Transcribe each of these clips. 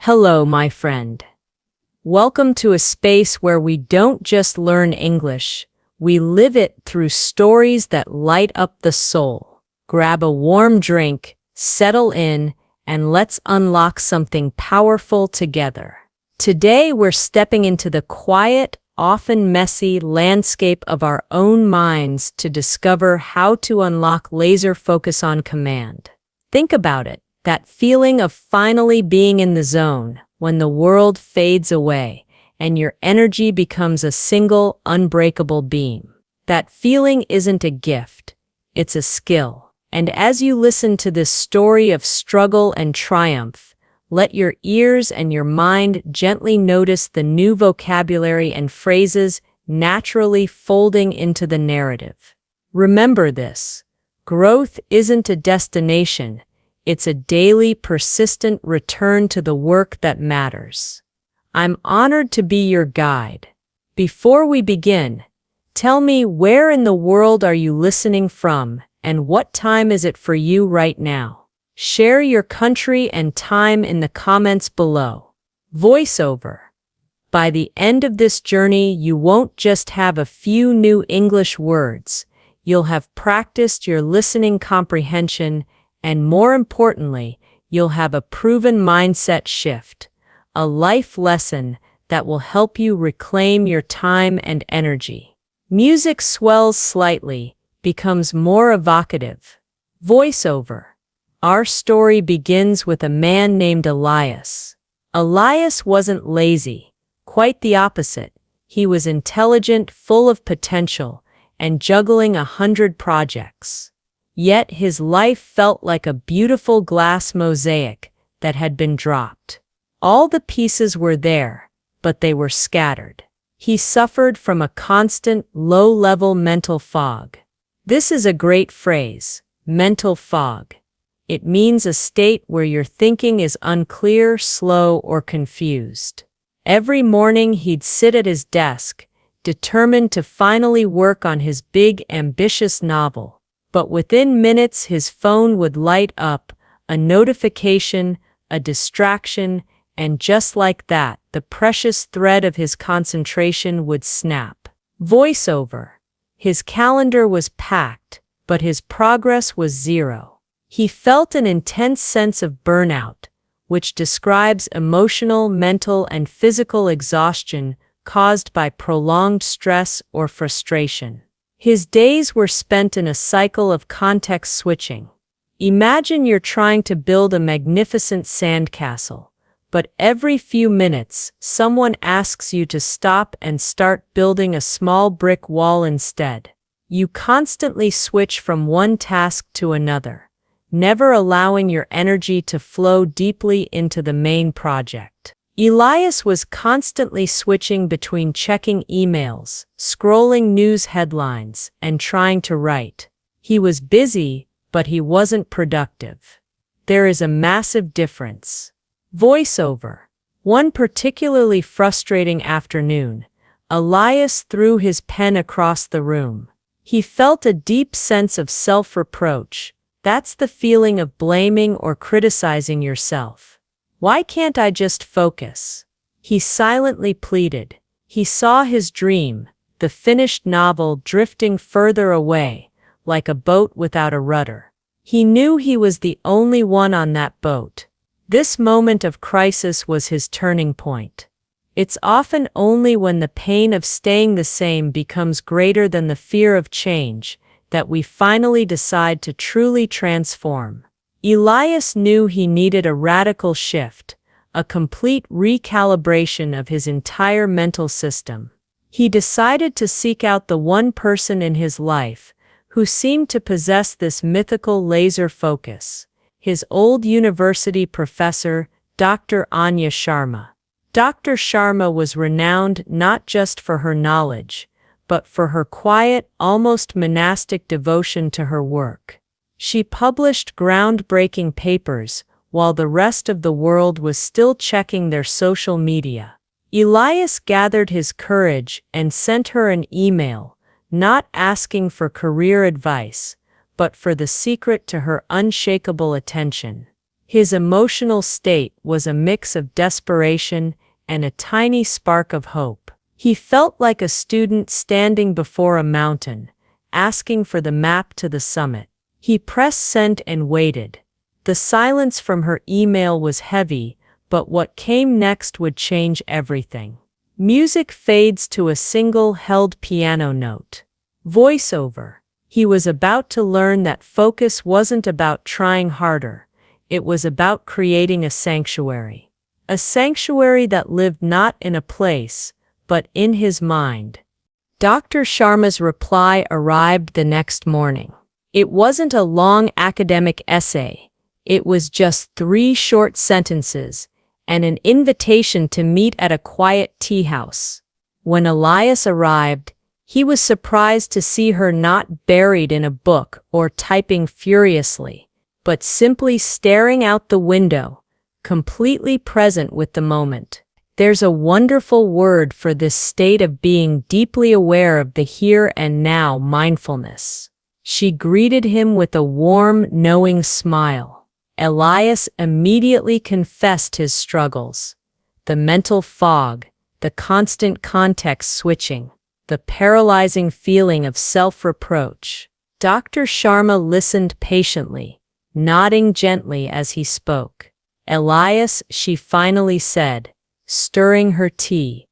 Hello, my friend. Welcome to a space where we don't just learn English, we live it through stories that light up the soul. Grab a warm drink, settle in, and let's unlock something powerful together. Today, we're stepping into the quiet, often messy landscape of our own minds to discover how to unlock laser focus on command. Think about it. That feeling of finally being in the zone when the world fades away and your energy becomes a single, unbreakable beam. That feeling isn't a gift, it's a skill. And as you listen to this story of struggle and triumph, let your ears and your mind gently notice the new vocabulary and phrases naturally folding into the narrative. Remember this: growth isn't a destination. It's a daily, persistent return to the work that matters. I'm honored to be your guide. Before we begin, tell me, where in the world are you listening from, and what time is it for you right now? Share your country and time in the comments below. Voiceover. By the end of this journey, you won't just have a few new English words. You'll have practiced your listening comprehension, and more importantly, you'll have a proven mindset shift, a life lesson that will help you reclaim your time and energy. Music swells slightly, becomes more evocative. Voiceover. Our story begins with a man named Elias. Elias wasn't lazy, quite the opposite. He was intelligent, full of potential, and juggling 100 projects. Yet his life felt like a beautiful glass mosaic that had been dropped. All the pieces were there, but they were scattered. He suffered from a constant, low-level mental fog. This is a great phrase, mental fog. It means a state where your thinking is unclear, slow, or confused. Every morning he'd sit at his desk, determined to finally work on his big, ambitious novel. But within minutes his phone would light up, a notification, a distraction, and just like that, the precious thread of his concentration would snap. Voiceover. His calendar was packed, but his progress was zero. He felt an intense sense of burnout, which describes emotional, mental, and physical exhaustion caused by prolonged stress or frustration. His days were spent in a cycle of context switching. Imagine you're trying to build a magnificent sandcastle, but every few minutes, someone asks you to stop and start building a small brick wall instead. You constantly switch from one task to another, never allowing your energy to flow deeply into the main project. Elias was constantly switching between checking emails, scrolling news headlines, and trying to write. He was busy, but he wasn't productive. There is a massive difference. Voiceover. One particularly frustrating afternoon, Elias threw his pen across the room. He felt a deep sense of self-reproach. That's the feeling of blaming or criticizing yourself. Why can't I just focus? He silently pleaded. He saw his dream, the finished novel, drifting further away, like a boat without a rudder. He knew he was the only one on that boat. This moment of crisis was his turning point. It's often only when the pain of staying the same becomes greater than the fear of change that we finally decide to truly transform. Elias knew he needed a radical shift, a complete recalibration of his entire mental system. He decided to seek out the one person in his life who seemed to possess this mythical laser focus, his old university professor, Dr. Anya Sharma. Dr. Sharma was renowned not just for her knowledge, but for her quiet, almost monastic devotion to her work. She published groundbreaking papers while the rest of the world was still checking their social media. Elias gathered his courage and sent her an email, not asking for career advice, but for the secret to her unshakable attention. His emotional state was a mix of desperation and a tiny spark of hope. He felt like a student standing before a mountain, asking for the map to the summit. He pressed send and waited. The silence from her email was heavy, but what came next would change everything. Music fades to a single held piano note. Voiceover. He was about to learn that focus wasn't about trying harder. It was about creating a sanctuary. A sanctuary that lived not in a place, but in his mind. Dr. Sharma's reply arrived the next morning. It wasn't a long academic essay. It was just 3 short sentences and an invitation to meet at a quiet tea house. When Elias arrived, he was surprised to see her not buried in a book or typing furiously, but simply staring out the window, completely present with the moment. There's a wonderful word for this state of being deeply aware of the here and now, mindfulness. She greeted him with a warm, knowing smile. Elias immediately confessed his struggles. The mental fog, the constant context switching, the paralyzing feeling of self-reproach. Dr. Sharma listened patiently, nodding gently as he spoke. Elias, she finally said, stirring her tea,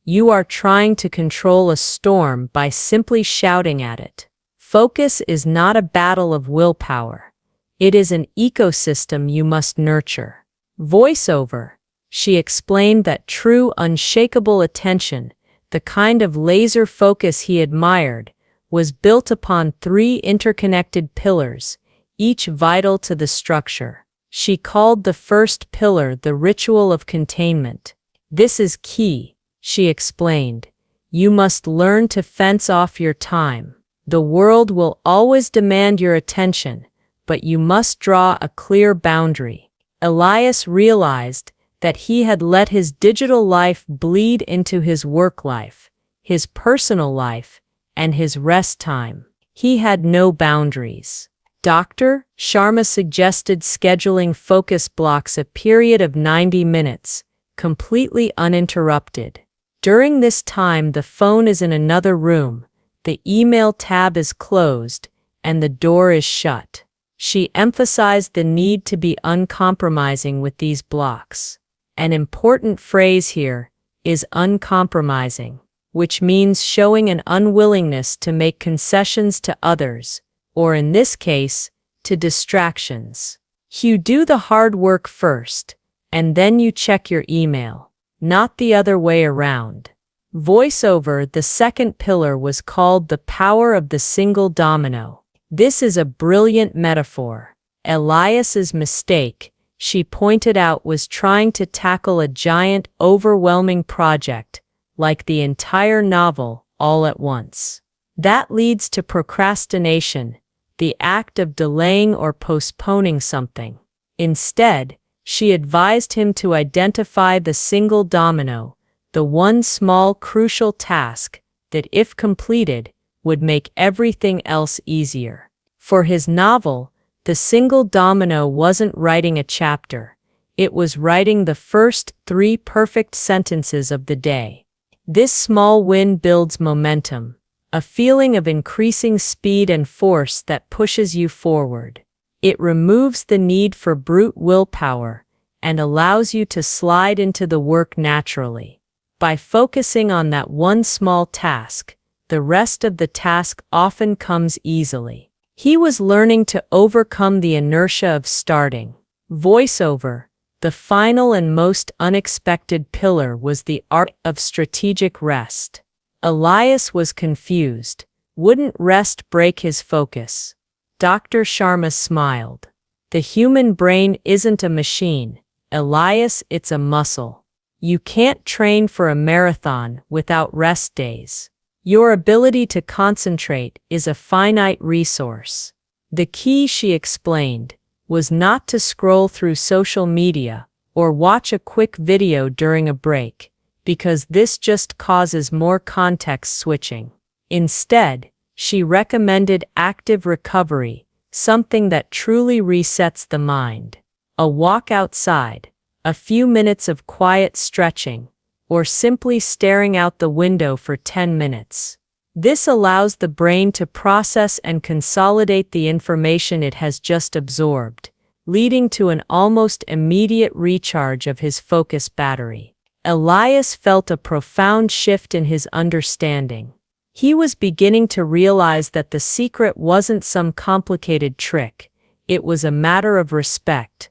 you are trying to control a storm by simply shouting at it. Focus is not a battle of willpower. It is an ecosystem you must nurture. Voiceover. She explained that true, unshakable attention, the kind of laser focus he admired, was built upon 3 interconnected pillars, each vital to the structure. She called the first pillar the ritual of containment. This is key, she explained. You must learn to fence off your time. The world will always demand your attention, but you must draw a clear boundary. Elias realized that he had let his digital life bleed into his work life, his personal life, and his rest time. He had no boundaries. Dr. Sharma suggested scheduling focus blocks a period of 90 minutes, completely uninterrupted. During this time, the phone is in another room, the email tab is closed, and the door is shut. She emphasized the need to be uncompromising with these blocks. An important phrase here is uncompromising, which means showing an unwillingness to make concessions to others, or in this case, to distractions. You do the hard work first, and then you check your email, not the other way around. Voiceover, the second pillar, was called the power of the single domino. This is a brilliant metaphor. Elias's mistake, she pointed out, was trying to tackle a giant, overwhelming project, like the entire novel, all at once. That leads to procrastination, the act of delaying or postponing something. Instead, she advised him to identify the single domino, the one small crucial task that, if completed, would make everything else easier. For his novel, the single domino wasn't writing a chapter, it was writing the first 3 perfect sentences of the day. This small win builds momentum, a feeling of increasing speed and force that pushes you forward. It removes the need for brute willpower and allows you to slide into the work naturally. By focusing on that one small task, the rest of the task often comes easily. He was learning to overcome the inertia of starting. Voiceover, the final and most unexpected pillar, was the art of strategic rest. Elias was confused. Wouldn't rest break his focus? Dr. Sharma smiled. The human brain isn't a machine, Elias, it's a muscle. You can't train for a marathon without rest days. Your ability to concentrate is a finite resource. The key, she explained, was not to scroll through social media or watch a quick video during a break, because this just causes more context switching. Instead, she recommended active recovery, something that truly resets the mind. a walk outside, a few minutes of quiet stretching, or simply staring out the window for 10 minutes. This allows the brain to process and consolidate the information it has just absorbed, leading to an almost immediate recharge of his focus battery. Elias felt a profound shift in his understanding. He was beginning to realize that the secret wasn't some complicated trick, it was a matter of respect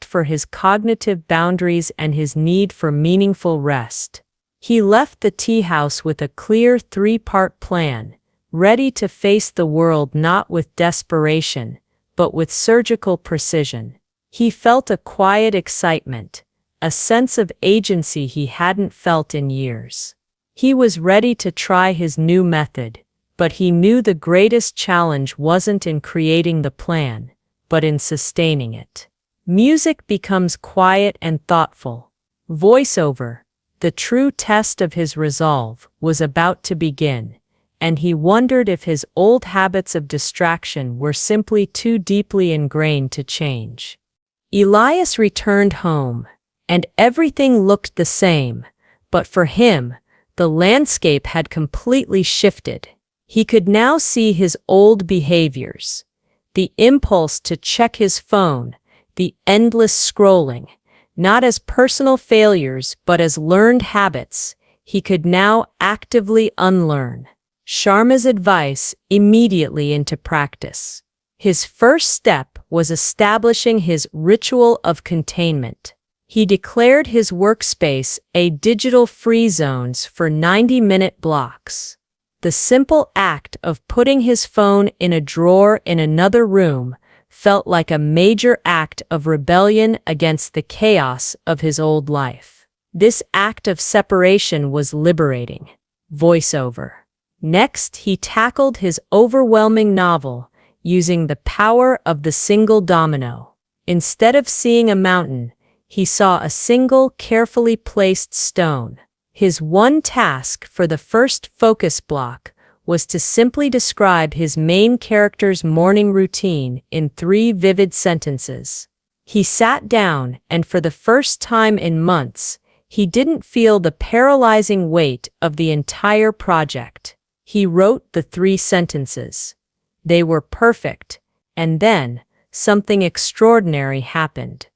for his cognitive boundaries and his need for meaningful rest. He left the tea house with a clear 3-part plan, ready to face the world not with desperation, but with surgical precision. He felt a quiet excitement, a sense of agency he hadn't felt in years. He was ready to try his new method, but he knew the greatest challenge wasn't in creating the plan, but in sustaining it. Music becomes quiet and thoughtful. Voiceover, the true test of his resolve, was about to begin, and he wondered if his old habits of distraction were simply too deeply ingrained to change. Elias returned home, and everything looked the same, but for him, the landscape had completely shifted. He could now see his old behaviors. The impulse to check his phone, the endless scrolling, not as personal failures but as learned habits, he could now actively unlearn. Sharma's advice immediately into practice. His first step was establishing his ritual of containment. He declared his workspace a digital-free zones for 90-minute blocks. The simple act of putting his phone in a drawer in another room felt like a major act of rebellion against the chaos of his old life. This act of separation was liberating. Voiceover. Next, he tackled his overwhelming novel, using the power of the single domino. Instead of seeing a mountain, he saw a single carefully placed stone. His one task for the first focus block was to simply describe his main character's morning routine in 3 vivid sentences. He sat down, and for the first time in months, he didn't feel the paralyzing weight of the entire project. He wrote the 3 sentences. They were perfect, and then something extraordinary happened.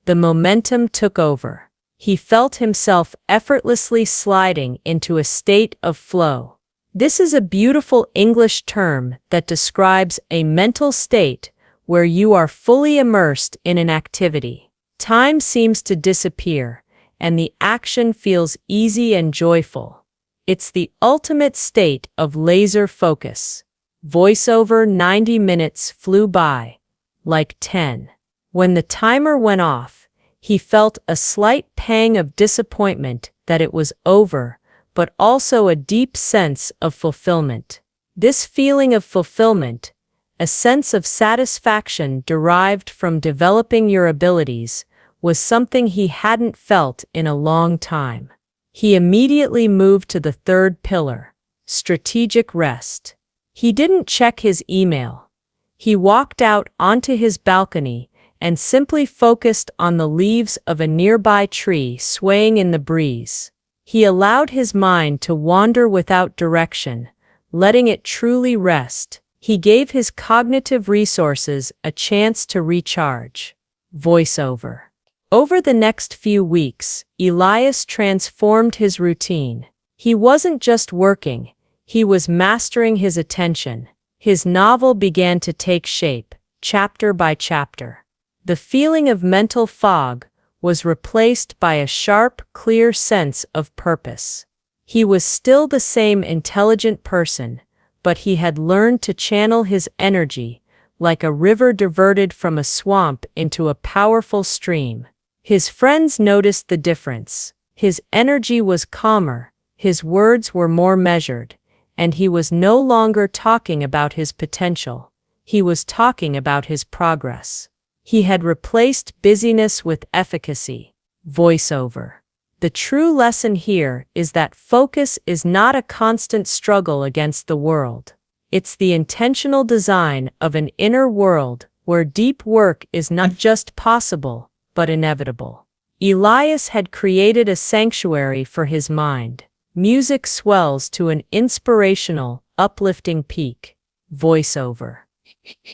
The momentum took over. He felt himself effortlessly sliding into a state of flow. This is a beautiful English term that describes a mental state where you are fully immersed in an activity. Time seems to disappear, and the action feels easy and joyful. It's the ultimate state of laser focus. Voiceover 90 minutes flew by, like 10. When the timer went off, he felt a slight pang of disappointment that it was over, but also a deep sense of fulfillment. This feeling of fulfillment, a sense of satisfaction derived from developing your abilities, was something he hadn't felt in a long time. He immediately moved to the 3rd pillar, strategic rest. He didn't check his email. He walked out onto his balcony and simply focused on the leaves of a nearby tree swaying in the breeze. He allowed his mind to wander without direction, letting it truly rest. He gave his cognitive resources a chance to recharge. Voiceover. Over the next few weeks, Elias transformed his routine. He wasn't just working, he was mastering his attention. His novel began to take shape, chapter by chapter. The feeling of mental fog was replaced by a sharp, clear sense of purpose. He was still the same intelligent person, but he had learned to channel his energy, like a river diverted from a swamp into a powerful stream. His friends noticed the difference. His energy was calmer, his words were more measured, and he was no longer talking about his potential. He was talking about his progress. He had replaced busyness with efficacy. Voiceover. The true lesson here is that focus is not a constant struggle against the world. It's the intentional design of an inner world where deep work is not just possible, but inevitable. Elias had created a sanctuary for his mind. Music swells to an inspirational, uplifting peak. Voiceover.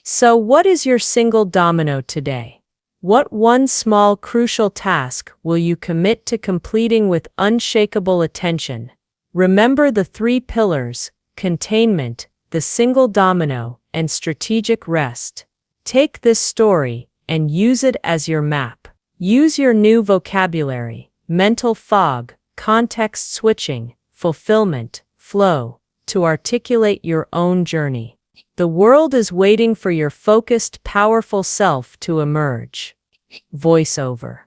So what is your single domino today? What one small crucial task will you commit to completing with unshakable attention? Remember the three pillars: containment, the single domino, and strategic rest. Take this story and use it as your map. Use your new vocabulary: mental fog, context switching, fulfillment, flow, to articulate your own journey. The world is waiting for your focused, powerful self to emerge. Voiceover.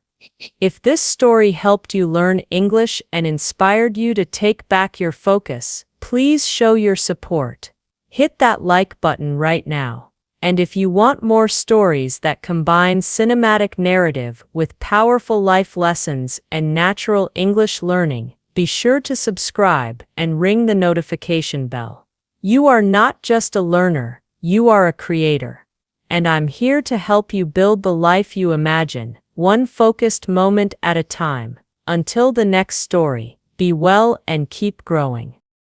If this story helped you learn English and inspired you to take back your focus, please show your support. Hit that like button right now. And if you want more stories that combine cinematic narrative with powerful life lessons and natural English learning, be sure to subscribe and ring the notification bell. You are not just a learner, you are a creator. And I'm here to help you build the life you imagine, one focused moment at a time. Until the next story, be well and keep growing.